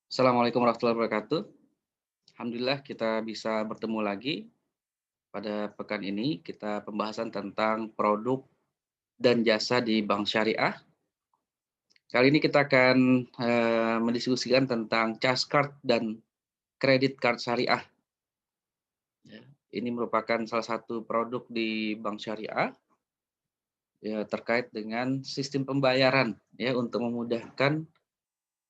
Assalamualaikum warahmatullahi wabarakatuh. Alhamdulillah kita bisa bertemu lagi pada pekan ini. Kita pembahasan tentang produk dan jasa di bank syariah. Kali ini kita akan mendiskusikan tentang cash card dan kredit card syariah. Ya, ini merupakan salah satu produk di bank syariah ya, terkait dengan sistem pembayaran ya untuk memudahkan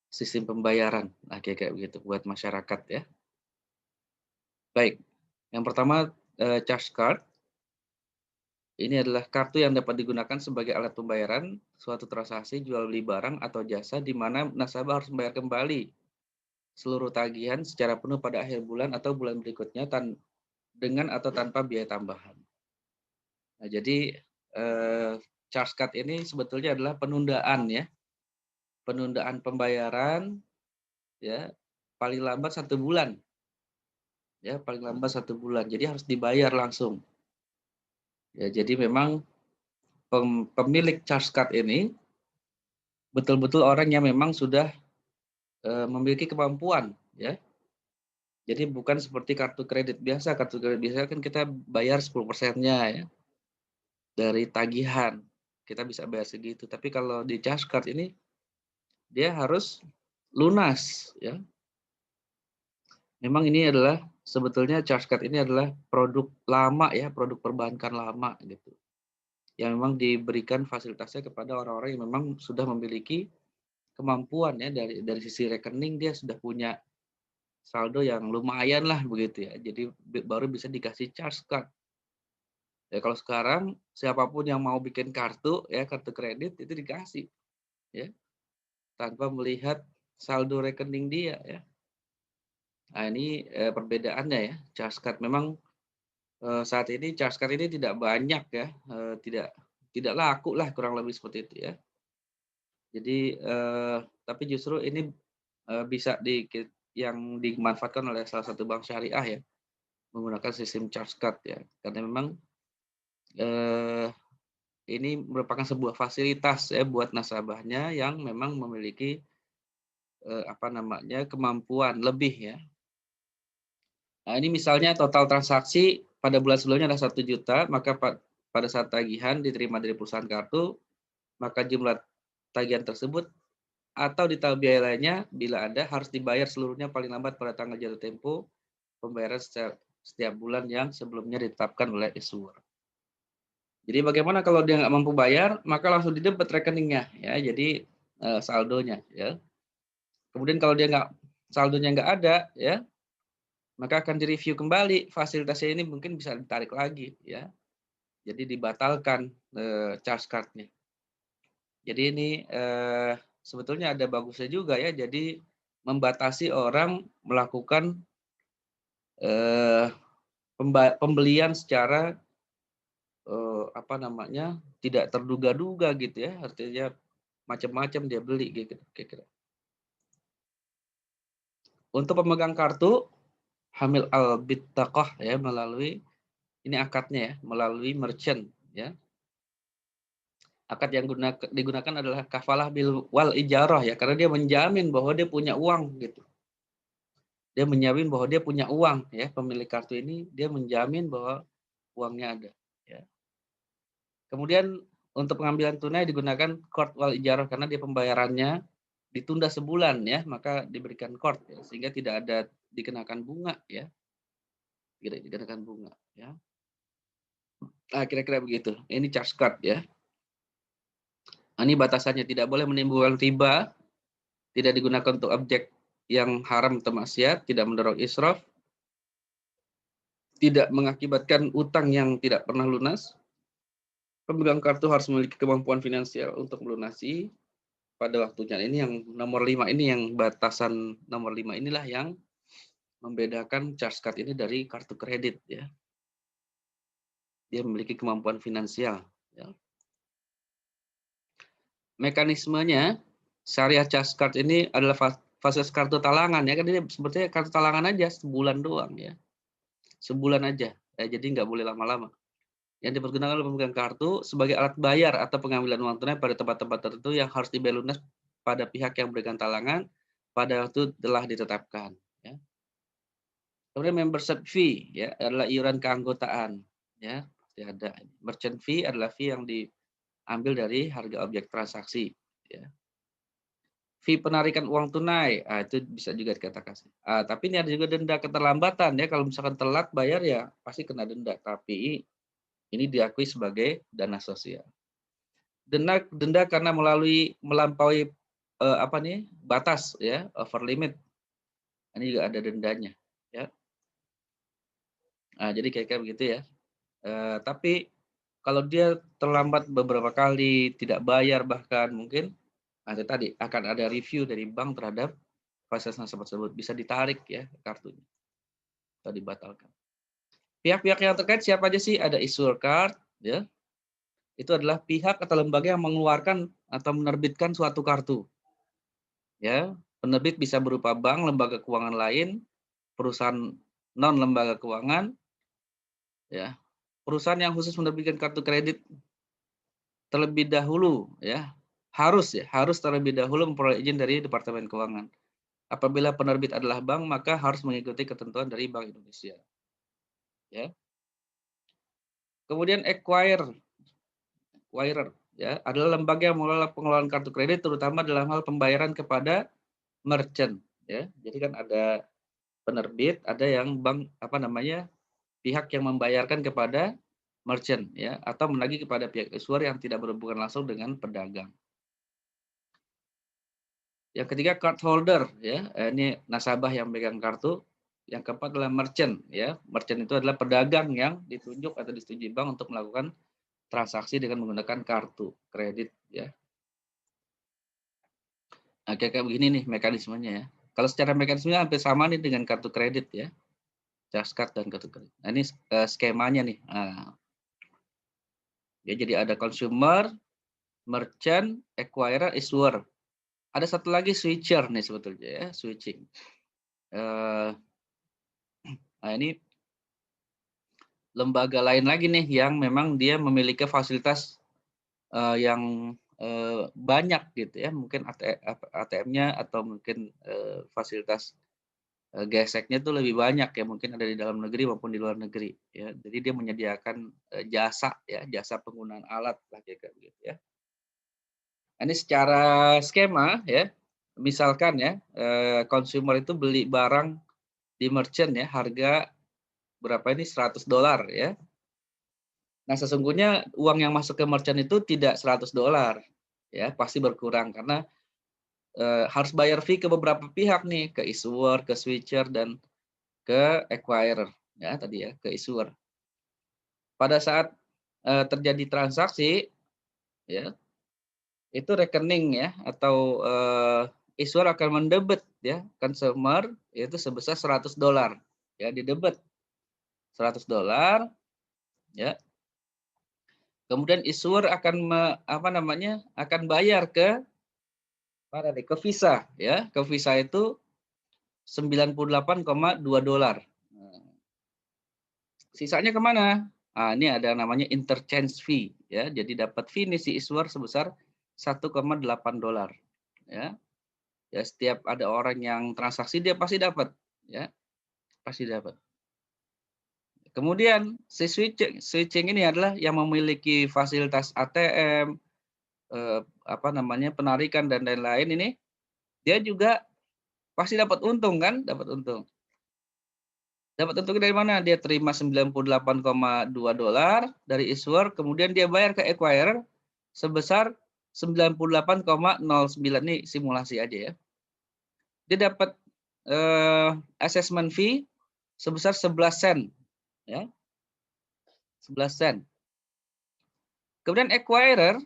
sistem pembayaran. Nah, kayak begitu buat masyarakat ya. Baik, yang pertama cash card. Ini adalah kartu yang dapat digunakan sebagai alat pembayaran suatu transaksi jual beli barang atau jasa di mana nasabah harus membayar kembali seluruh tagihan secara penuh pada akhir bulan atau bulan berikutnya dengan atau tanpa biaya tambahan. Nah, jadi charge card ini sebetulnya adalah penundaan ya, penundaan pembayaran ya paling lambat 1 bulan ya, paling lambat 1 bulan. Jadi harus dibayar langsung. Ya, jadi memang pemilik charge card ini betul-betul orang yang memang sudah memiliki kemampuan ya. Jadi bukan seperti kartu kredit biasa kan kita bayar 10%-nya ya, dari tagihan, kita bisa bayar segitu. Tapi kalau di charge card ini, dia harus lunas ya. Memang ini adalah sebetulnya charge card ini adalah produk lama ya, produk perbankan lama gitu, yang memang diberikan fasilitasnya kepada orang-orang yang memang sudah memiliki kemampuan ya, dari sisi rekening dia sudah punya saldo yang lumayan lah begitu ya, jadi baru bisa dikasih charge card. Ya kalau sekarang siapapun yang mau bikin kartu ya, kartu kredit itu dikasih ya, tanpa melihat saldo rekening dia ya. Nah ini, perbedaannya ya, charge card memang, saat ini charge card ini tidak banyak ya, tidak tidak laku lah kurang lebih seperti itu ya. Jadi, tapi justru ini, bisa yang dimanfaatkan oleh salah satu bank syariah ya, menggunakan sistem charge card ya. Karena memang, eee, ini merupakan sebuah fasilitas ya buat nasabahnya yang memang memiliki, apa namanya, kemampuan lebih ya. Nah ini misalnya total transaksi pada bulan sebelumnya adalah 1 juta, maka pada saat tagihan diterima dari perusahaan kartu, maka jumlah tagihan tersebut atau ditambah biaya lainnya bila ada harus dibayar seluruhnya paling lambat pada tanggal jatuh tempo pembayaran setiap bulan yang sebelumnya ditetapkan oleh issuer. Jadi bagaimana kalau dia nggak mampu bayar, maka langsung didebet rekeningnya ya, jadi, saldonya ya. Kemudian kalau dia saldonya nggak ada ya, maka akan direview kembali fasilitasnya ini mungkin bisa ditarik lagi ya. Jadi dibatalkan, charge card-nya. Jadi ini, sebetulnya ada bagusnya juga ya, jadi membatasi orang melakukan, eee, pembelian secara, apa namanya, tidak terduga-duga gitu ya, artinya macam-macam dia beli gitu kira-kira. Untuk pemegang kartu, hamil al-bitaqah ya, melalui ini akadnya ya, melalui merchant ya. Akad yang digunakan adalah kafalah wal ijarah ya, karena dia menjamin bahwa dia punya uang gitu. Dia menjamin bahwa dia punya uang ya, pemilik kartu ini dia menjamin bahwa uangnya ada ya. Kemudian untuk pengambilan tunai digunakan qard wal ijarah karena dia pembayarannya ditunda sebulan ya, maka diberikan qard ya, sehingga tidak ada dikenakan bunga ya, tidak dikenakan bunga ya. Nah, kira-kira begitu. Ini charge card ya. Nah, ini batasannya tidak boleh menimbulkan riba, tidak digunakan untuk objek yang haram atau maksiat, tidak mendorong israf, tidak mengakibatkan utang yang tidak pernah lunas. Pemegang kartu harus memiliki kemampuan finansial untuk melunasi pada waktunya. Ini yang nomor 5 ini, yang batasan nomor 5 inilah yang membedakan charge card ini dari kartu kredit ya. Dia memiliki kemampuan finansial ya. Mekanismenya syariah charge card ini adalah fasilitas kartu talangan ya, kan ini sebetulnya kartu talangan aja sebulan doang ya. Sebulan aja, jadi nggak boleh lama-lama. Yang dipergunakan oleh pemegang kartu sebagai alat bayar atau pengambilan uang tunai pada tempat-tempat tertentu yang harus dibayar lunas pada pihak yang memberikan talangan pada waktu telah ditetapkan, ya. Kemudian membership fee, ya, adalah iuran keanggotaan, ya, pasti ada. Merchant fee adalah fee yang diambil dari harga objek transaksi, ya. Fee penarikan uang tunai, itu bisa juga dikatakan. Tapi ini ada juga denda keterlambatan, ya, kalau misalkan telat bayar ya pasti kena denda, tapi ini diakui sebagai dana sosial. Denda denda karena melampaui, apa nih, batas, ya, over limit, ini juga ada dendanya, ya. Jadi kayak begitu ya. Tapi kalau dia terlambat beberapa kali, tidak bayar bahkan mungkin, itu tadi akan ada review dari bank terhadap fasilitas nasabah tersebut, bisa ditarik ya kartunya atau dibatalkan. Pihak-pihak yang terkait siapa aja sih? Ada issuer card, ya. Itu adalah pihak atau lembaga yang mengeluarkan atau menerbitkan suatu kartu, ya. Penerbit bisa berupa bank, lembaga keuangan lain, perusahaan non lembaga keuangan, ya. Perusahaan yang khusus menerbitkan kartu kredit terlebih dahulu, ya. Harus terlebih dahulu memperoleh izin dari Departemen Keuangan. Apabila penerbit adalah bank, maka harus mengikuti ketentuan dari Bank Indonesia, ya. Kemudian acquirer, ya, adalah lembaga yang mengelola pengelolaan kartu kredit terutama dalam hal pembayaran kepada merchant, ya. Jadi kan ada penerbit, ada yang bank, apa namanya, pihak yang membayarkan kepada merchant, ya, atau menagih kepada pihak issuer yang tidak berhubungan langsung dengan pedagang. Yang ketiga card holder, ya, ini nasabah yang megang kartu. Yang keempat adalah merchant, ya. Merchant itu adalah pedagang yang ditunjuk atau disetujui bank untuk melakukan transaksi dengan menggunakan kartu kredit, ya. Nah, kayak begini nih mekanismenya ya. Kalau secara mekanismenya hampir sama nih dengan kartu kredit ya, Trustcard dan kartu kredit. Nah, ini skemanya nih. Ya, jadi ada consumer, merchant, acquirer, issuer. Ada satu lagi switcher nih sebetulnya ya, switching. Nah, ini lembaga lain lagi nih yang memang dia memiliki fasilitas yang banyak gitu ya, mungkin ATM-nya atau mungkin fasilitas geseknya tuh lebih banyak ya, mungkin ada di dalam negeri maupun di luar negeri ya. Jadi dia menyediakan jasa ya, jasa penggunaan alat lah kayak gitu ya. Ini secara skema ya, misalkan ya, consumer itu beli barang di merchant ya, harga berapa ini, $100 ya. Nah, sesungguhnya uang yang masuk ke merchant itu tidak $100 ya, pasti berkurang karena harus bayar fee ke beberapa pihak nih, ke issuer, ke switcher, dan ke acquirer ya tadi ya, ke issuer. Pada saat terjadi transaksi ya, itu rekening ya atau issuer akan mendebet ya consumer itu sebesar $100 ya, didebet $100 ya. Kemudian issuer akan akan bayar ke mana nih? Ke Visa ya. Ke Visa itu $98,2. Nah, sisanya kemana? Ini ada namanya interchange fee ya. Jadi dapat fee nih si issuer sebesar $1,8 ya. Ya, setiap ada orang yang transaksi dia pasti dapat ya, pasti dapat. Kemudian si switching ini adalah yang memiliki fasilitas ATM, penarikan dan lain-lain ini, dia juga pasti dapat untung kan, dapat untung. Dapat untung dari mana? Dia terima $98,2 dari issuer, kemudian dia bayar ke acquirer sebesar 98,09, ini simulasi aja ya. Dia dapat assessment fee sebesar 11 sen ya. 11 sen. Kemudian acquirer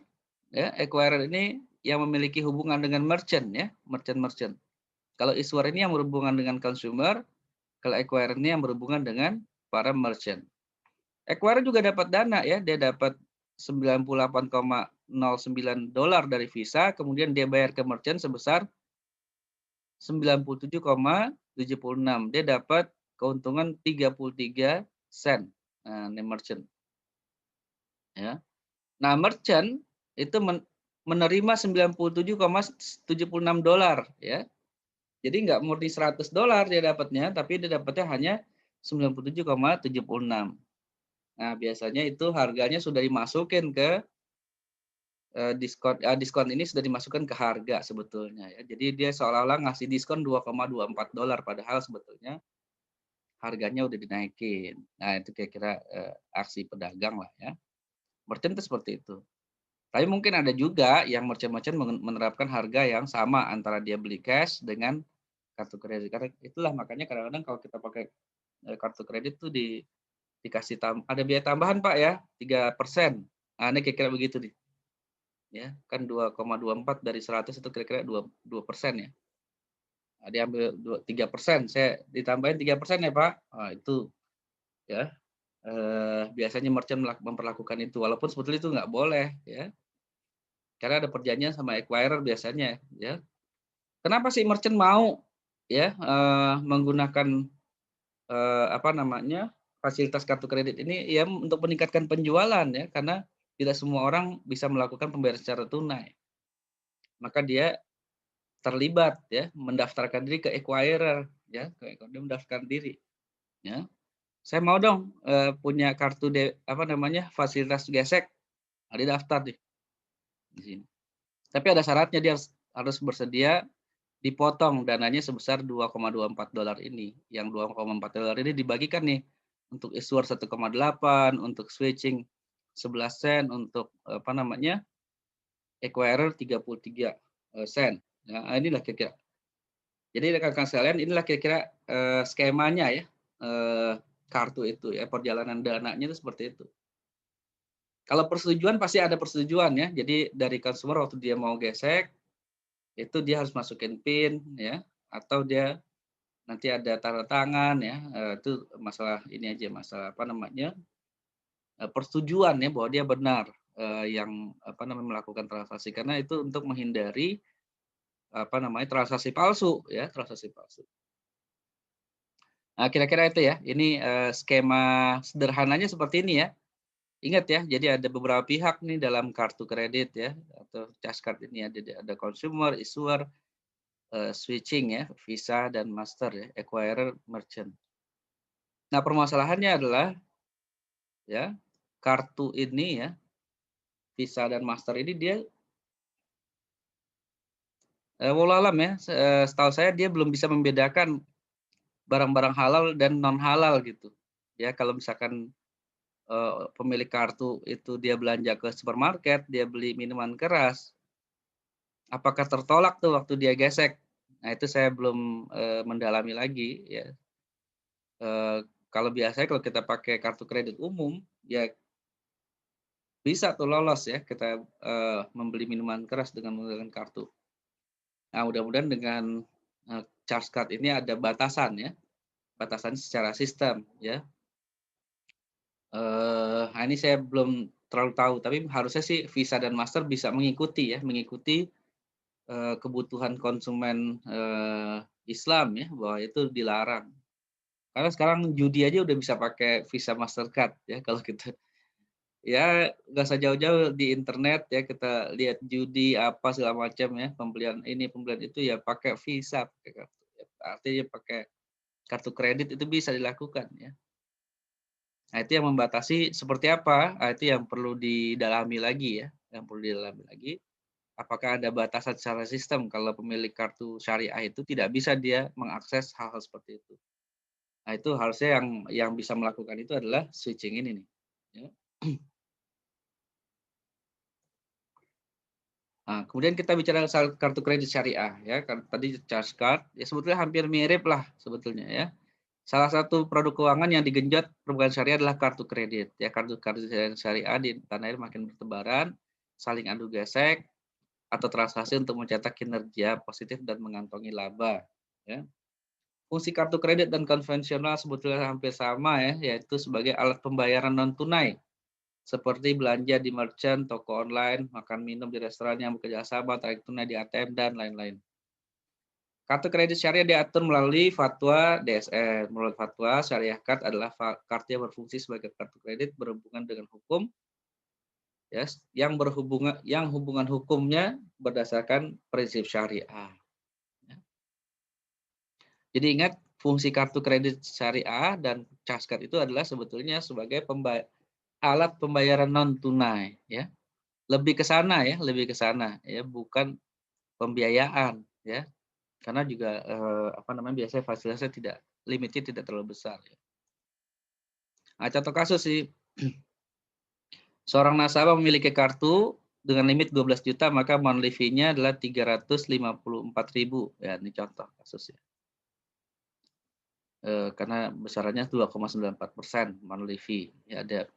ya, acquirer ini yang memiliki hubungan dengan merchant ya, merchant. Kalau issuer ini yang berhubungan dengan consumer, kalau acquirer ini yang berhubungan dengan para merchant. Acquirer juga dapat dana ya, dia dapat $98,09 dari Visa, kemudian dia bayar ke merchant sebesar 97,76. Dia dapat keuntungan 33 sen. Nah, ini merchant. Ya. Nah, merchant itu menerima $97,76 ya. Jadi nggak murni $100 dia dapatnya, tapi dia dapatnya hanya 97,76. Nah, biasanya itu harganya sudah dimasukin ke diskon ini sudah dimasukkan ke harga sebetulnya ya. Jadi dia seolah-olah ngasih diskon $2,24 padahal sebetulnya harganya udah dinaikin. Nah, itu kira-kira, aksi pedagang lah ya. Merchant itu seperti itu. Tapi mungkin ada juga yang merchant-merchant menerapkan harga yang sama antara dia beli cash dengan kartu kredit. Karena itulah makanya kadang-kadang kalau kita pakai, kartu kredit tuh dikasih ada biaya tambahan Pak ya, 3%. Nah, ini kira-kira begitu nih, ya. Kan 2,24 dari 100 itu kira-kira 2% ya. Nah, dia ambil 3%, saya ditambahin 3% ya Pak. Nah, itu ya, biasanya merchant memperlakukan itu, walaupun sebetulnya itu nggak boleh ya, karena ada perjanjian sama acquirer biasanya ya. Kenapa sih merchant mau ya, menggunakan, apa namanya, fasilitas kartu kredit ini ya untuk meningkatkan penjualan ya, karena tidak semua orang bisa melakukan pembayaran secara tunai. Maka dia terlibat ya, mendaftarkan diri ke acquirer ya, dia mendaftarkan diri ya. "Saya mau dong, punya kartu apa namanya, fasilitas gesek." Nah, dia daftar di sini. Tapi ada syaratnya, dia harus bersedia dipotong dananya sebesar $2,24 ini. Yang $2,4 ini dibagikan nih untuk issuer 1,8, untuk switching 11 sen, untuk apa namanya, acquirer 33 sen. Nah, inilah kira-kira. Jadi rekan-rekan sekalian, inilah kira-kira, skemanya ya, kartu itu ya, perjalanan dananya itu seperti itu. Kalau persetujuan pasti ada persetujuan ya. Jadi dari consumer waktu dia mau gesek, itu dia harus masukin PIN ya, atau dia nanti ada tanda tangan ya, itu masalah ini aja, masalah apa namanya, persetujuan ya bahwa dia benar, yang apa namanya, melakukan transaksi. Karena itu untuk menghindari apa namanya, transaksi palsu ya, transaksi palsu. Nah, kira-kira itu ya, ini, skema sederhananya seperti ini ya. Ingat ya, jadi ada beberapa pihak nih dalam kartu kredit ya, atau cash card ini ada consumer, issuer, switching ya, Visa dan Master ya, acquirer, merchant. Nah, permasalahannya adalah ya, kartu ini ya, Visa dan Master ini dia, walau alam ya, setahu saya dia belum bisa membedakan barang-barang halal dan non halal gitu. Ya, kalau misalkan, pemilik kartu itu dia belanja ke supermarket, dia beli minuman keras, apakah tertolak tuh waktu dia gesek? Nah, itu saya belum, mendalami lagi ya. Kalau biasanya kalau kita pakai kartu kredit umum, ya bisa tuh lolos ya kita, membeli minuman keras dengan menggunakan kartu. Nah, mudah-mudahan dengan, charge card ini ada batasan ya, batasan secara sistem ya. Nah, ini saya belum terlalu tahu, tapi harusnya sih Visa dan Master bisa mengikuti ya, mengikuti, kebutuhan konsumen, Islam ya, bahwa itu dilarang. Karena sekarang judi aja udah bisa pakai Visa, Mastercard ya, kalau kita ya nggak usah jauh-jauh di internet ya, kita lihat judi apa segala macam ya, pembelian ini, pembelian itu ya pakai Visa, pakai kartu ya, artinya pakai kartu kredit itu bisa dilakukan ya. Nah, itu yang membatasi seperti apa, itu yang perlu didalami lagi ya, yang perlu didalami lagi. Apakah ada batasan secara sistem kalau pemilik kartu syariah itu tidak bisa dia mengakses hal-hal seperti itu. Nah, itu harusnya yang bisa melakukan itu adalah switching ini nih, ya. Nah, kemudian kita bicara soal kartu kredit syariah ya, kan tadi charge card, ya sebetulnya hampir mirip lah sebetulnya ya. Salah satu produk keuangan yang digenjot perbankan syariah adalah kartu kredit. Ya, kartu kartu syariah di tanah air makin bertebaran, saling adu gesek atau transaksi untuk mencetak kinerja positif dan mengantongi laba. Ya. Fungsi kartu kredit dan konvensional sebetulnya hampir sama ya, yaitu sebagai alat pembayaran non tunai seperti belanja di merchant, toko online, makan minum di restoran yang bekerja sama, tarik tunai di ATM, dan lain-lain. Kartu kredit syariah diatur melalui fatwa DSN. Menurut fatwa, syariah card adalah kartu yang berfungsi sebagai kartu kredit berhubungan dengan hukum, ya, yang hubungan hukumnya berdasarkan prinsip syariah. Ya. Jadi ingat fungsi kartu kredit syariah dan Cascard itu adalah sebetulnya sebagai alat pembayaran non tunai ya. Lebih ke sana ya, lebih ke sana ya, bukan pembiayaan ya. Karena juga biasanya fasilitasnya limitnya tidak terlalu besar ya. Nah, contoh kasus sih, seorang nasabah memiliki kartu dengan limit 12 juta maka monthly fee-nya adalah 354.000 ya, ini contoh kasusnya. Karena besarannya 2,94% monthly fee, ya ada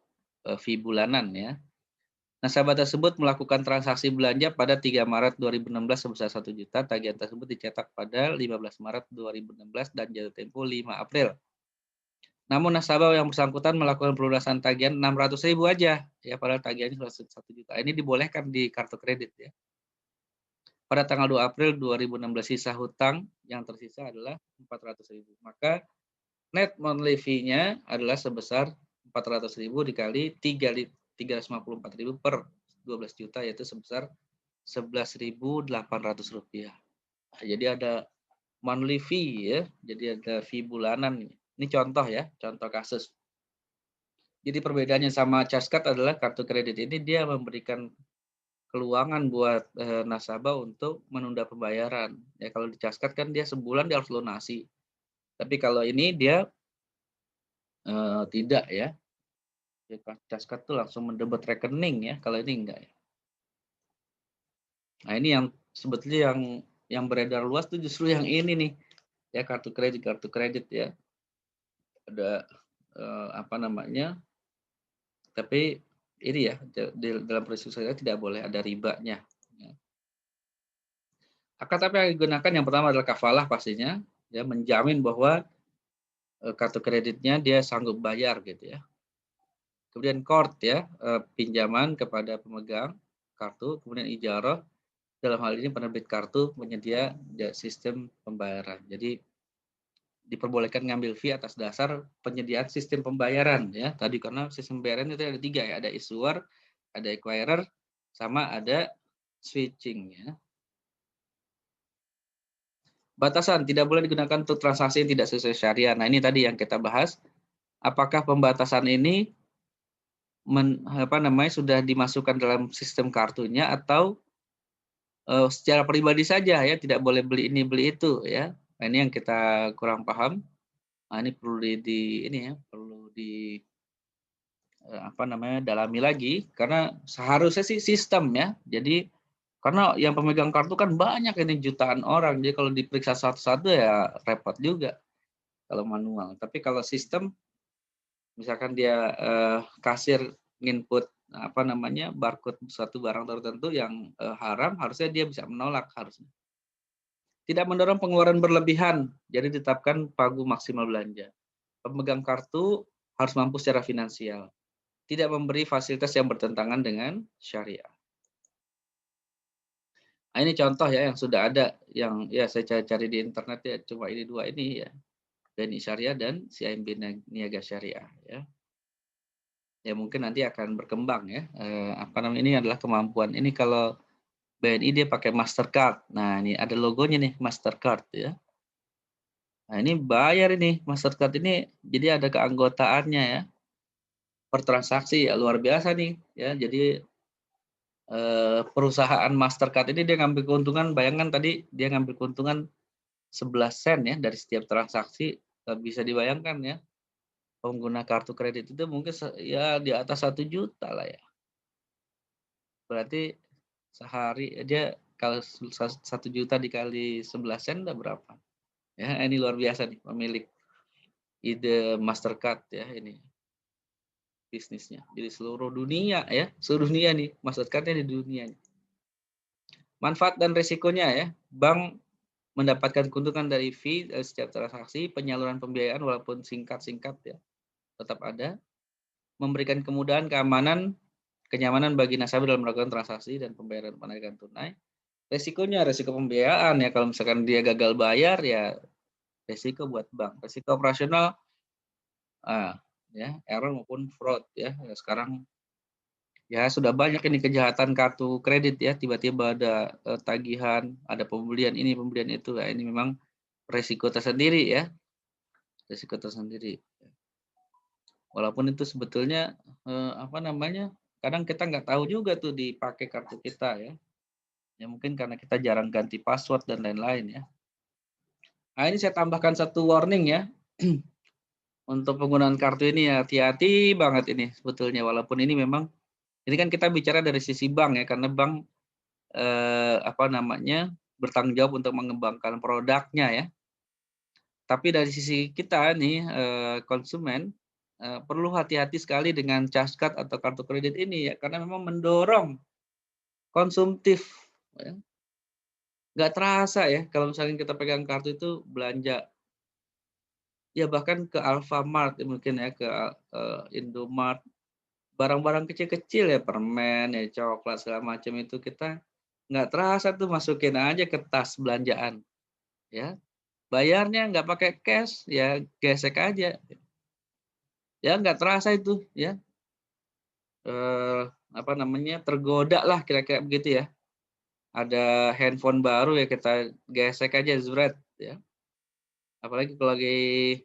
fee bulanan ya. Nasabah tersebut melakukan transaksi belanja pada 3 Maret 2016 sebesar 1 juta. Tagihan tersebut dicetak pada 15 Maret 2016 dan jatuh tempo 5 April. Namun nasabah yang bersangkutan melakukan pelunasan tagihan 600.000 aja, ya padahal tagihannya sudah 1 juta. Ini dibolehkan di kartu kredit ya. Pada tanggal 2 April 2016 sisa hutang yang tersisa adalah 400.000. Maka net monthly fee-nya adalah sebesar 400.000 dikali 354.000 per 12 juta, yaitu sebesar 11.800 rupiah. Nah, jadi ada monthly fee ya, jadi ada fee bulanan. Ini contoh ya, contoh kasus. Jadi perbedaannya sama Cascard adalah kartu kredit ini dia memberikan keluangan buat nasabah untuk menunda pembayaran. Ya kalau di Cascard kan dia sebulan dia harus lunasi. Tapi kalau ini dia tidak ya. Ya, Cascard tuh langsung mendebet rekening ya, kalau ini enggak ya. Nah, ini yang sebetulnya yang beredar luas tuh justru yang ini nih. Ya kartu kredit ya. Ada tapi ini ya dalam prinsip saya tidak boleh ada ribanya. Ya. Tapi yang digunakan yang pertama adalah kafalah pastinya, ya menjamin bahwa kartu kreditnya dia sanggup bayar gitu ya. Kemudian qard ya, pinjaman kepada pemegang kartu, kemudian ijarah dalam hal ini penerbit kartu penyedia sistem pembayaran. Jadi diperbolehkan ngambil fee atas dasar penyediaan sistem pembayaran ya. Tadi karena sistem pembayaran itu ada 3 ya, ada issuer, ada acquirer, sama ada switching ya. Batasan tidak boleh digunakan untuk transaksi yang tidak sesuai syariah. Nah, ini tadi yang kita bahas. Apakah pembatasan ini sudah dimasukkan dalam sistem kartunya atau secara pribadi saja ya, tidak boleh beli ini beli itu ya. Nah, ini yang kita kurang paham. Nah, ini perlu dalami lagi karena seharusnya sih sistem ya. Jadi karena yang pemegang kartu kan banyak ini jutaan orang. Jadi kalau diperiksa satu-satu ya repot juga kalau manual. Tapi kalau sistem misalkan dia kasir input barcode suatu barang tertentu yang haram, harusnya dia bisa menolak harusnya. Tidak mendorong pengeluaran berlebihan, jadi ditetapkan pagu maksimal belanja. Pemegang kartu harus mampu secara finansial. Tidak memberi fasilitas yang bertentangan dengan syariah. Nah, ini contoh ya yang sudah ada, yang ya saya cari di internet ya, cuma ini 2 ini ya. BNI Syariah dan CIMB Niaga Syariah ya. Ya mungkin nanti akan berkembang ya. Ini adalah kemampuan. Ini kalau BNI dia pakai Mastercard. Nah, ini ada logonya nih Mastercard ya. Nah, ini bayar ini Mastercard ini jadi ada keanggotaannya ya. Per transaksi ya luar biasa nih ya. Jadi perusahaan Mastercard ini dia ngambil keuntungan, bayangkan tadi dia ngambil keuntungan 11 sen ya dari setiap transaksi. Bisa dibayangkan ya. Pengguna kartu kredit itu mungkin ya di atas 1 juta lah ya. Berarti sehari dia kalau 1 juta dikali 11 sen udah berapa? Ya, ini luar biasa nih pemilik ide Mastercard ya ini bisnisnya. Jadi seluruh dunia ya, seluruh dunia nih Mastercard-nya di dunia. Manfaat dan resikonya ya, bank mendapatkan keuntungan dari fee setiap transaksi, penyaluran pembiayaan walaupun singkat-singkat ya, tetap ada, memberikan kemudahan, keamanan, kenyamanan bagi nasabah dalam melakukan transaksi dan pembayaran penagihan tunai. Resikonya, resiko pembiayaan ya, kalau misalkan dia gagal bayar ya resiko buat bank. Resiko operasional ya error maupun fraud ya. Sekarang ya sudah banyak ini kejahatan kartu kredit ya, tiba-tiba ada tagihan, ada pembelian ini, pembelian itu. Ya, ini memang resiko tersendiri ya, resiko tersendiri. Walaupun itu sebetulnya, apa namanya, kadang kita nggak tahu juga tuh dipakai kartu kita ya. Ya mungkin karena kita jarang ganti password dan lain-lain ya. Nah ini saya tambahkan satu warning ya, untuk penggunaan kartu ini ya, hati-hati banget ini sebetulnya. Walaupun ini memang, ini kan kita bicara dari sisi bank ya, karena bank, apa namanya, bertanggung jawab untuk mengembangkan produknya ya. Tapi dari sisi kita nih, konsumen, perlu hati-hati sekali dengan charge card atau kartu kredit ini ya, karena memang mendorong konsumtif ya. Nggak terasa ya kalau misalnya kita pegang kartu itu belanja, ya bahkan ke Alfamart ya mungkin ya, ke, Indomart, barang-barang kecil-kecil ya, permen ya, coklat segala macam itu kita nggak terasa tuh masukin aja ke tas belanjaan ya. Bayarnya nggak pakai cash, ya gesek aja. Ya nggak terasa itu ya, apa namanya, tergoda lah kira-kira begitu ya. Ada handphone baru ya kita gesek aja ya. Apalagi kalau lagi,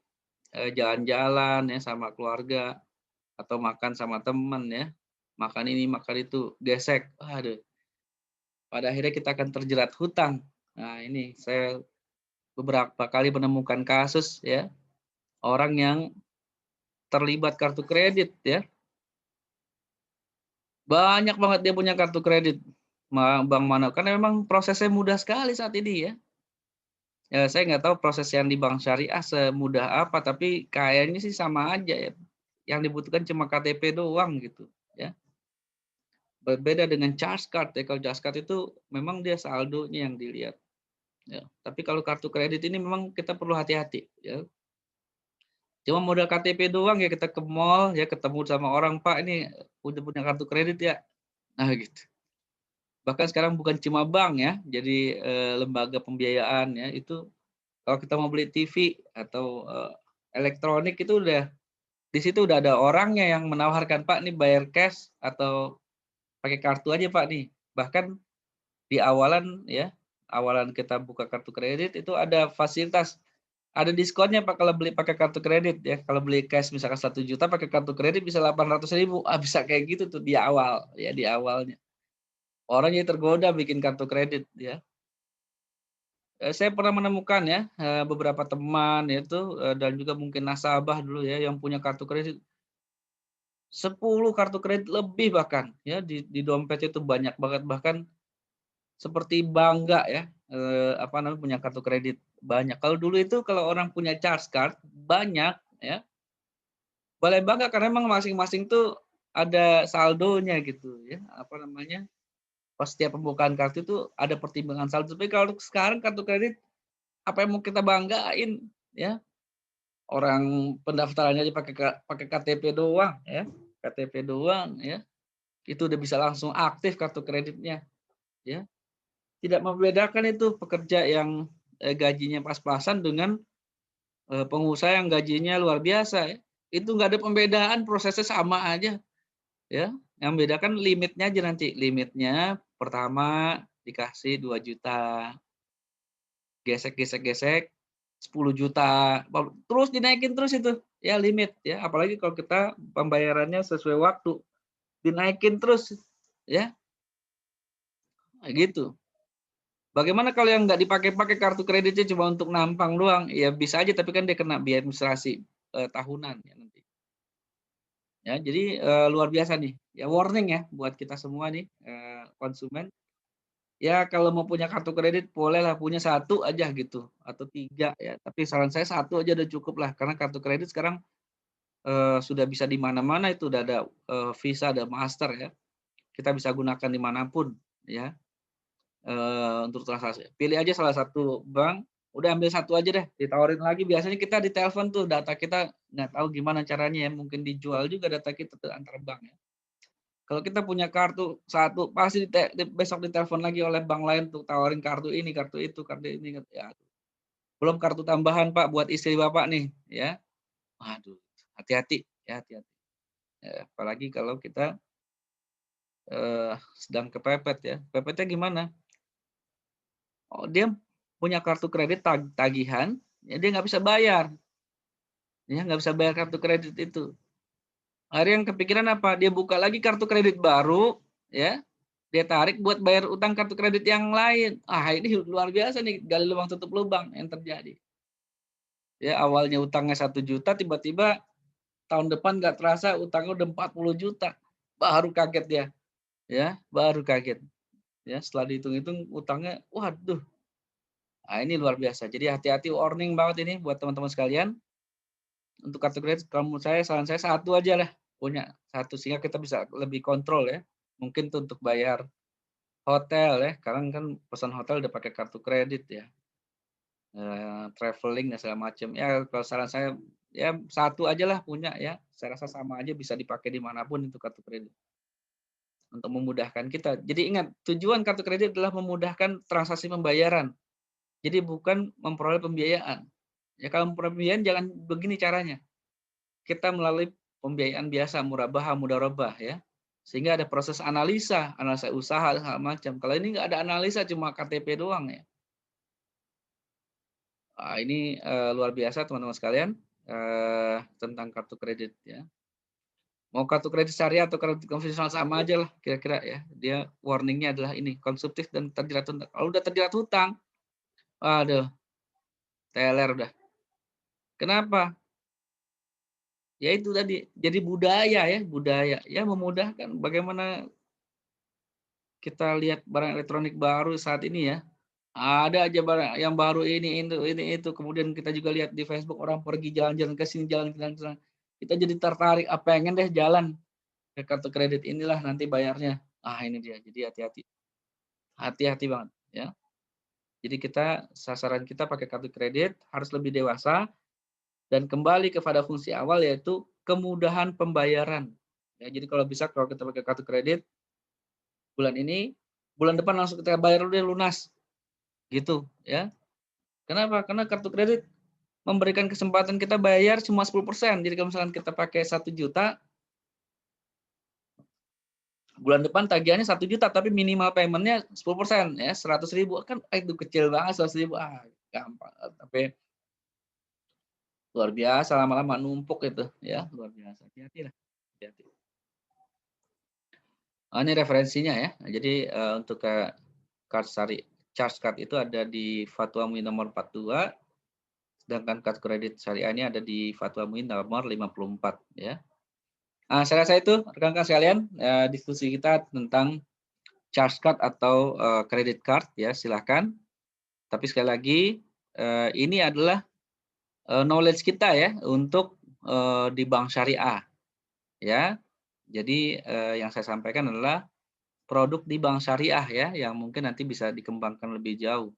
jalan-jalan ya sama keluarga atau makan sama teman ya, makan ini makan itu, gesek, aduh, pada akhirnya kita akan terjerat hutang. Nah ini saya beberapa kali menemukan kasus ya, orang yang terlibat kartu kredit ya, banyak banget dia punya kartu kredit, bank mana, karena memang prosesnya mudah sekali saat ini ya. Saya nggak tahu proses yang di bank syariah semudah apa, tapi kayaknya sih sama aja ya, yang dibutuhkan cuma KTP doang gitu ya. Berbeda dengan charge card ya, kalau charge card itu memang dia saldonya yang dilihat ya, tapi kalau kartu kredit ini memang kita perlu hati-hati ya. Cuma modal KTP doang ya, kita ke mall ya, ketemu sama orang, "Pak ini udah punya kartu kredit ya?" Nah gitu. Bahkan sekarang bukan cuma bank ya, jadi, lembaga pembiayaan ya, itu kalau kita mau beli TV atau, elektronik itu udah di situ udah ada orangnya yang menawarkan, "Pak nih bayar cash atau pakai kartu aja Pak nih." Bahkan di awalan ya, awalan kita buka kartu kredit itu ada fasilitas, ada diskonnya Pak kalau beli pakai kartu kredit ya. Kalau beli cash misalkan 1 juta pakai kartu kredit bisa 800.000, bisa kayak gitu tuh di awal ya, di awalnya. Orang jadi tergoda bikin kartu kredit ya. Saya pernah menemukan ya, beberapa teman itu, dan juga mungkin nasabah dulu ya yang punya kartu kredit, 10 kartu kredit lebih bahkan ya, di dompet itu banyak banget, bahkan seperti bangga ya, apa namanya, punya kartu kredit banyak. Kalau dulu itu kalau orang punya charge card banyak ya, boleh bangga karena memang masing-masing tuh ada saldonya gitu ya, apa namanya, pas setiap pembukaan kartu itu ada pertimbangan saldo. Tapi kalau sekarang kartu kredit, apa yang mau kita banggain ya, orang pendaftarannya aja pakai KTP doang ya, KTP doang ya, itu udah bisa langsung aktif kartu kreditnya ya. Tidak membedakan itu pekerja yang, gajinya pas-pasan dengan, pengusaha yang gajinya luar biasa ya. Itu nggak ada pembedaan, prosesnya sama aja ya. Yang membedakan limitnya aja nanti, limitnya pertama dikasih 2 juta, gesek gesek gesek 10 juta, terus dinaikin terus itu ya limit ya. Apalagi kalau kita pembayarannya sesuai waktu, dinaikin terus ya, kayak gitu. Bagaimana kalau yang nggak dipakai-pakai kartu kreditnya cuma untuk nampang doang? Ya bisa aja, tapi kan dia kena biaya administrasi, tahunan ya nanti. Ya jadi, luar biasa nih, ya warning ya buat kita semua nih, konsumen. Ya kalau mau punya kartu kredit bolehlah punya satu aja gitu, atau 3 ya, tapi saran saya satu aja udah cukup lah, karena kartu kredit sekarang, sudah bisa di mana-mana, itu udah ada, Visa, ada Master ya. Kita bisa gunakan di manapun ya. Untuk transaksi. Pilih aja salah satu bank, udah ambil satu aja deh, ditawarin lagi. Biasanya kita ditelepon tuh, data kita nggak tahu gimana caranya ya, mungkin dijual juga data kita tuh antar bank ya. Kalau kita punya kartu satu, pasti besok ditelepon lagi oleh bank lain tuh, tawarin kartu ini, ya. Belum kartu tambahan Pak, buat istri Bapak nih, ya. Waduh, hati-hati ya, hati-hati. Apalagi kalau kita, sedang kepepet ya. Kepepetnya gimana? Oh, dia punya kartu kredit tagihan, ya dia nggak bisa bayar, ya nggak bisa bayar kartu kredit itu. Akhirnya yang kepikiran apa? Dia buka lagi kartu kredit baru, ya, dia tarik buat bayar utang kartu kredit yang lain. Ah, ini luar biasa nih, gali lubang tutup lubang yang terjadi. Ya, awalnya utangnya 1 juta, tiba-tiba tahun depan nggak terasa utangnya udah 40 juta. Baru kaget dia, ya, baru kaget. Ya, setelah dihitung-hitung utangnya, waduh, ah ini luar biasa. Jadi hati-hati, warning banget ini buat teman-teman sekalian. Untuk kartu kredit, kalau menurut saya, saran saya satu aja lah, punya satu sehingga kita bisa lebih kontrol ya. Mungkin tuh untuk bayar hotel ya, sekarang kan pesan hotel udah pakai kartu kredit ya, traveling dan segala macam. Ya kalau saran saya, ya satu aja lah punya ya, saya rasa sama aja bisa dipakai dimanapun itu kartu kredit, untuk memudahkan kita. Jadi ingat, tujuan kartu kredit adalah memudahkan transaksi pembayaran, jadi bukan memperoleh pembiayaan. Ya kalau memperoleh pembiayaan jangan begini caranya, kita melalui pembiayaan biasa, murabahah, mudharabah ya. Sehingga ada proses analisa, analisa usaha dan segala macam. Kalau ini nggak ada analisa, cuma KTP doang ya. Ini luar biasa teman-teman sekalian, tentang kartu kredit ya. Mau kartu kredit syariah atau kredit konvensional sama aja lah kira-kira ya. Dia warningnya adalah ini, konsumtif dan terjerat hutang. Kalau udah terjerat hutang, aduh, teler udah. Kenapa? Ya itu tadi, jadi budaya ya, budaya. Ya memudahkan bagaimana kita lihat barang elektronik baru saat ini ya. Ada aja barang yang baru ini itu, kemudian kita juga lihat di Facebook orang pergi jalan-jalan ke sini, jalan-jalan ke sana. Kita jadi tertarik, pengen deh jalan ke kartu kredit inilah nanti bayarnya. Ini dia, jadi hati-hati. Hati-hati banget ya. Jadi sasaran kita pakai kartu kredit harus lebih dewasa dan kembali kepada fungsi awal yaitu kemudahan pembayaran. Ya, jadi kalau bisa kalau kita pakai kartu kredit bulan ini, bulan depan langsung kita bayar udah lunas gitu ya. Kenapa? Karena kartu kredit memberikan kesempatan kita bayar cuma 10%. Jadi kalau misalkan kita pakai 1 juta, bulan depan tagihannya 1 juta, tapi minimal payment-nya 10% ya, 100.000. Kan itu kecil banget 100.000. Gampang. Tapi luar biasa lama-lama numpuk itu ya, luar biasa. Hati-hati lah. Hati-hati. Ini referensinya ya. Jadi untuk charge card itu ada di Fatwa MUI nomor 42, sedangkan kartu kredit syariah ini ada di Fatwa MUI nomor 54 ya. Saya rasa itu rekan-rekan sekalian, diskusi kita tentang charge card atau credit card ya, silahkan. Tapi sekali lagi ini adalah knowledge kita ya untuk di bank syariah ya. Jadi yang saya sampaikan adalah produk di bank syariah ya, yang mungkin nanti bisa dikembangkan lebih jauh.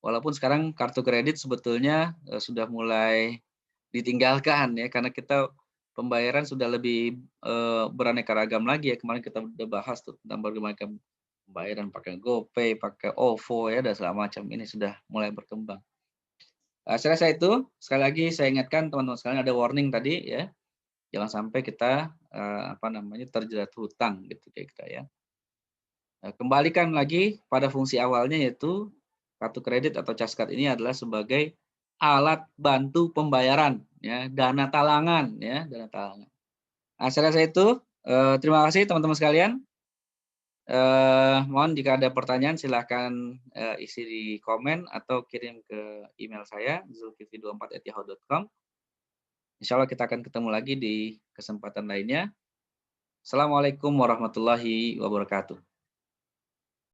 Walaupun sekarang kartu kredit sebetulnya sudah mulai ditinggalkan ya, karena kita pembayaran sudah lebih beraneka ragam lagi ya. Kemarin kita udah bahas tuh tentang berbagai macam pembayaran pakai GoPay, pakai OVO ya dan segala macam. Ini sudah mulai berkembang. Saya rasa itu, sekali lagi saya ingatkan teman-teman sekalian, ada warning tadi ya. Jangan sampai kita terjerat hutang gitu kayak kita ya. Kembalikan lagi pada fungsi awalnya, yaitu kartu kredit atau charge card ini adalah sebagai alat bantu pembayaran ya, dana talangan ya, dana talangan. Saya rasa itu, terima kasih teman-teman sekalian. Mohon jika ada pertanyaan silahkan isi di komen atau kirim ke email saya zulkifli24@yahoo.com. Insya Allah kita akan ketemu lagi di kesempatan lainnya. Assalamualaikum warahmatullahi wabarakatuh.